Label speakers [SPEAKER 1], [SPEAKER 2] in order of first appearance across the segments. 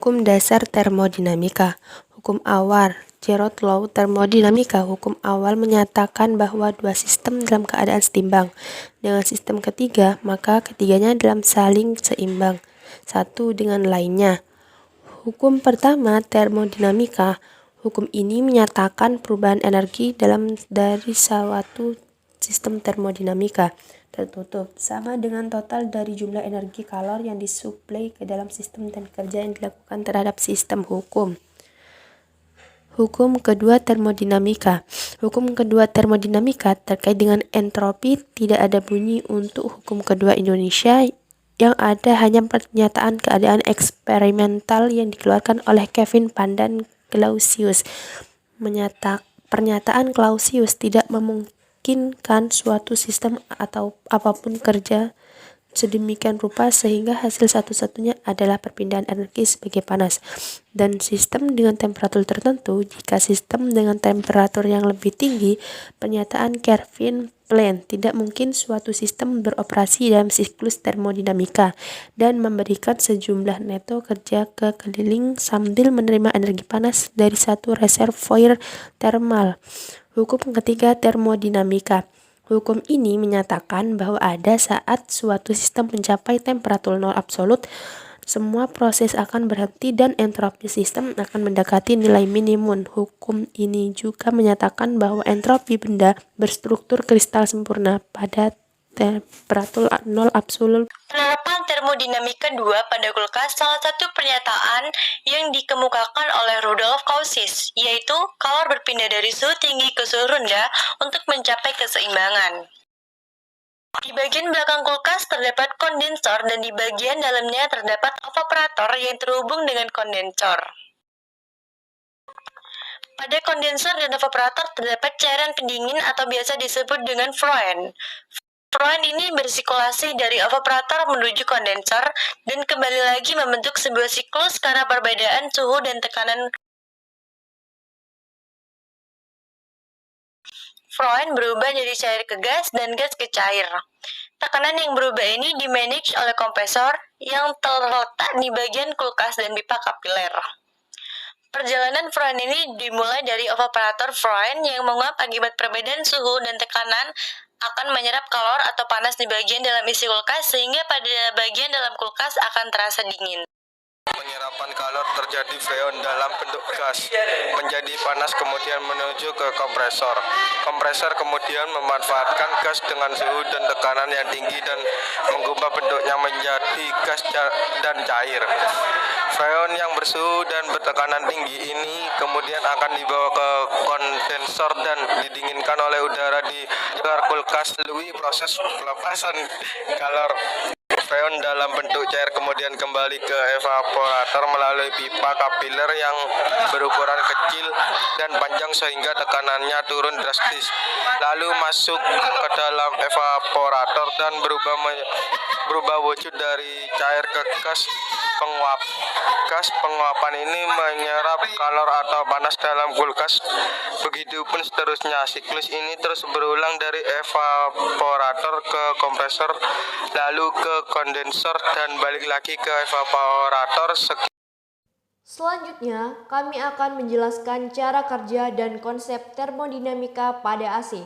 [SPEAKER 1] Hukum dasar termodinamika. Hukum awal. Zeroth Law termodinamika. Hukum awal menyatakan bahwa dua sistem dalam keadaan setimbang. Dengan sistem ketiga, maka ketiganya dalam saling seimbang satu dengan lainnya. Hukum pertama termodinamika. Hukum ini menyatakan perubahan energi dari suatu sistem termodinamika tertutup sama dengan total dari jumlah energi kalor yang disuplai ke dalam sistem dan kerja yang dilakukan terhadap sistem. Hukum kedua termodinamika. Hukum kedua termodinamika terkait dengan entropi. Tidak ada bunyi untuk hukum kedua Indonesia. Yang ada hanya pernyataan keadaan eksperimental yang dikeluarkan oleh Kevin Pandan Clausius. Pernyataan Clausius tidak memungkinkan suatu sistem atau apapun kerja sedemikian rupa sehingga hasil satu-satunya adalah perpindahan energi sebagai panas dan sistem dengan temperatur tertentu. Jika sistem dengan temperatur yang lebih tinggi, pernyataan Kelvin Plan, tidak mungkin suatu sistem beroperasi dalam siklus termodinamika dan memberikan sejumlah neto kerja ke keliling sambil menerima energi panas dari satu reservoir termal. Hukum ketiga termodinamika. Hukum ini menyatakan bahwa ada saat suatu sistem mencapai temperatur nol absolut, semua proses akan berhenti dan entropi sistem akan mendekati nilai minimum. Hukum ini juga menyatakan bahwa entropi benda berstruktur kristal sempurna pada temperatur nol absolut.
[SPEAKER 2] Penerapan termodinamika 2 pada kulkas salah satu pernyataan yang dikemukakan oleh Rudolf Clausius, yaitu kalor berpindah dari suhu tinggi ke suhu rendah untuk mencapai keseimbangan. Di bagian belakang kulkas terdapat kondensor dan di bagian dalamnya terdapat evaporator yang terhubung dengan kondensor. Pada kondensor dan evaporator terdapat cairan pendingin atau biasa disebut dengan fluid. Fluid ini bersirkulasi dari evaporator menuju kondensor dan kembali lagi membentuk sebuah siklus karena perbedaan suhu dan tekanan. Fluid berubah dari cair ke gas dan gas ke cair. Tekanan yang berubah ini dimanage oleh kompresor yang terletak di bagian kulkas dan pipa kapiler. Perjalanan fluid ini dimulai dari evaporator fluid yang menguap akibat perbedaan suhu dan tekanan akan menyerap kalor atau panas di bagian dalam isi kulkas sehingga pada bagian dalam kulkas akan terasa dingin.
[SPEAKER 3] Penyerapan kalor terjadi freon dalam bentuk gas menjadi panas kemudian menuju ke kompresor. Kompresor kemudian memanfaatkan gas dengan suhu dan tekanan yang tinggi dan mengubah bentuknya menjadi gas dan cair. Freon yang bersuhu dan bertekanan tinggi ini kemudian akan dibawa ke kondensor dan didinginkan oleh udara di luar kulkas melalui proses pelepasan kalor. Freon dalam bentuk cair kemudian kembali ke evaporator melalui pipa kapiler yang berukuran kecil dan panjang sehingga tekanannya turun drastis. Lalu masuk ke dalam evaporator dan berubah wujud dari cair ke gas penguap. Gas penguapan ini menyerap kalor atau panas dalam kulkas. Begitupun seterusnya. Siklus ini terus berulang dari evaporator ke kompresor, lalu ke kondensor dan balik lagi ke evaporator.
[SPEAKER 4] Selanjutnya, kami akan menjelaskan cara kerja dan konsep termodinamika pada AC.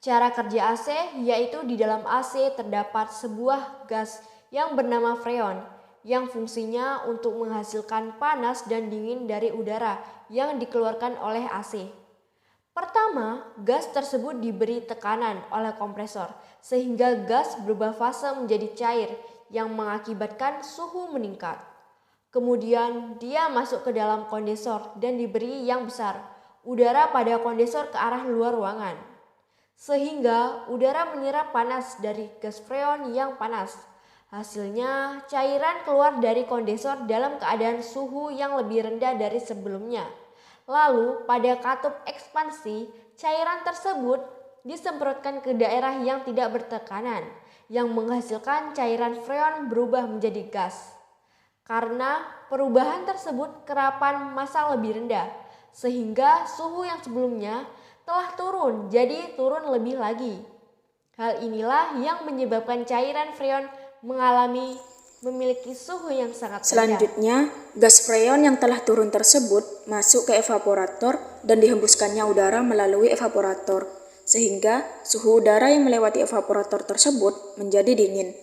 [SPEAKER 4] Cara kerja AC yaitu di dalam AC terdapat sebuah gas yang bernama freon yang fungsinya untuk menghasilkan panas dan dingin dari udara yang dikeluarkan oleh AC. Pertama, gas tersebut diberi tekanan oleh kompresor sehingga gas berubah fase menjadi cair yang mengakibatkan suhu meningkat. Kemudian dia masuk ke dalam kondensor dan diberi yang besar udara pada kondensor ke arah luar ruangan. Sehingga udara menyerap panas dari gas freon yang panas. Hasilnya cairan keluar dari kondensor dalam keadaan suhu yang lebih rendah dari sebelumnya. Lalu pada katup ekspansi, cairan tersebut disemprotkan ke daerah yang tidak bertekanan, yang menghasilkan cairan freon berubah menjadi gas. Karena perubahan tersebut kerapan massa lebih rendah, sehingga suhu yang sebelumnya telah turun jadi turun lebih lagi. Hal inilah yang menyebabkan cairan freon mengalami memiliki suhu yang sangat rendah.
[SPEAKER 5] Selanjutnya, gas freon yang telah turun tersebut masuk ke evaporator dan dihembuskannya udara melalui evaporator, sehingga suhu udara yang melewati evaporator tersebut menjadi dingin.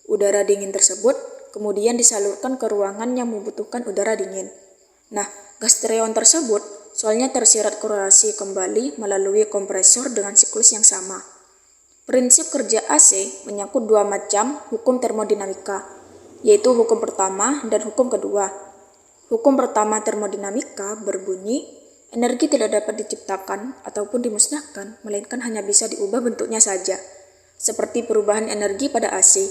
[SPEAKER 5] Udara dingin tersebut kemudian disalurkan ke ruangan yang membutuhkan udara dingin. Nah, gas freon tersebut soalnya tersirat korelasi kembali melalui kompresor dengan siklus yang sama. Prinsip kerja AC menyangkut dua macam hukum termodinamika, yaitu hukum pertama dan hukum kedua. Hukum pertama termodinamika berbunyi, energi tidak dapat diciptakan ataupun dimusnahkan, melainkan hanya bisa diubah bentuknya saja. Seperti perubahan energi pada AC,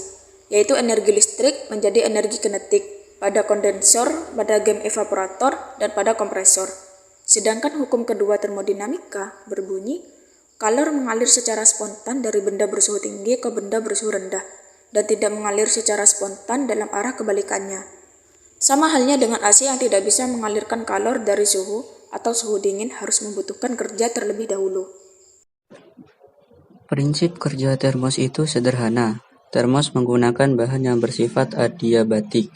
[SPEAKER 5] yaitu energi listrik menjadi energi kinetik pada kondensor, pada gem evaporator, dan pada kompresor. Sedangkan hukum kedua termodinamika berbunyi, kalor mengalir secara spontan dari benda bersuhu tinggi ke benda bersuhu rendah, dan tidak mengalir secara spontan dalam arah kebalikannya. Sama halnya dengan AC yang tidak bisa mengalirkan kalor dari suhu atau suhu dingin harus membutuhkan kerja terlebih dahulu.
[SPEAKER 6] Prinsip kerja termos itu sederhana. Termos menggunakan bahan yang bersifat adiabatik.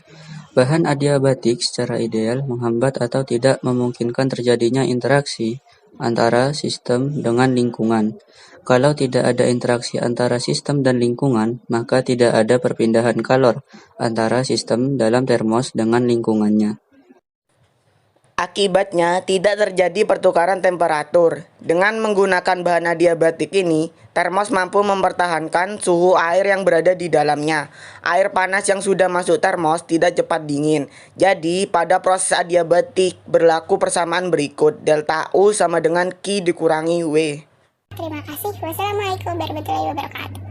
[SPEAKER 6] Bahan adiabatik secara ideal menghambat atau tidak memungkinkan terjadinya interaksi antara sistem dengan lingkungan. Kalau tidak ada interaksi antara sistem dan lingkungan, maka tidak ada perpindahan kalor antara sistem dalam termos dengan lingkungannya.
[SPEAKER 7] Akibatnya, tidak terjadi pertukaran temperatur. Dengan menggunakan bahan adiabatik ini, termos mampu mempertahankan suhu air yang berada di dalamnya. Air panas yang sudah masuk termos tidak cepat dingin. Jadi, pada proses adiabatik berlaku persamaan berikut. Delta U sama dengan Q dikurangi W.
[SPEAKER 8] Terima kasih. Wassalamualaikum warahmatullahi wabarakatuh.